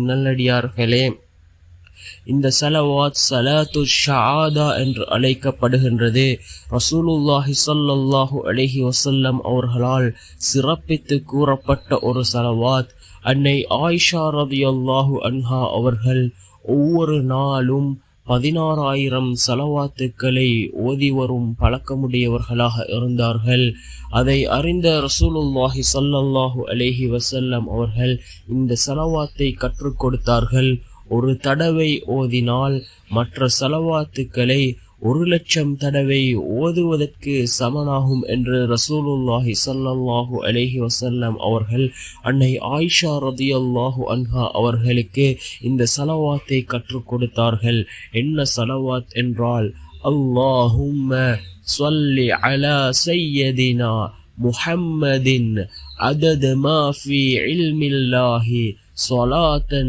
அல்லாஹ்வின் நல்லடியார்களே, இந்த ஸலவாத் ஸலாத்து ஷஹாதா என்று அழைக்கப்படுகின்றது. ரசூலுல்லாஹி ஸல்லல்லாஹு அலைஹி வஸல்லம் அவர்களால் சிறப்பித்து கூறப்பட்ட ஒரு ஸலவாத். அன்னை ஆயிஷா ரலியல்லாஹு அன்ஹா அவர்கள் ஒவ்வொரு நாளும் 16,000 ஸலவாத்துக்களை ஓதி வரும் பழக்கமுடையவர்களாக இருந்தார்கள். அதை அறிந்த ரசூலுல்லாஹி ஸல்லல்லாஹு அலைஹி வஸல்லம் அவர்கள் இந்த ஸலவாத்தை கற்றுக் கொடுத்தார்கள். ஒரு தடவை ஓதினால் மற்ற ஸலவாத்துக்களை 1,00,000 தடவை ஓதுவதற்கு சமனாகும் என்று ரசூலுல்லாஹி ஸல்லல்லாஹு அலைஹி வஸல்லம் அவர்கள் அன்னை ஆயிஷா ரலியல்லாஹு அன்ஹா அவர்களுக்கு இந்த ஸலவாத்தை கற்றுக் கொடுத்தார்கள். என்ன ஸலவாத் என்றால், அல்லாஹும்ம ஸல்லி அலா சய்யதினா முஹம்மதின் அதத மா ஃபீ இல்மில்லாஹி ஸலாத்தன்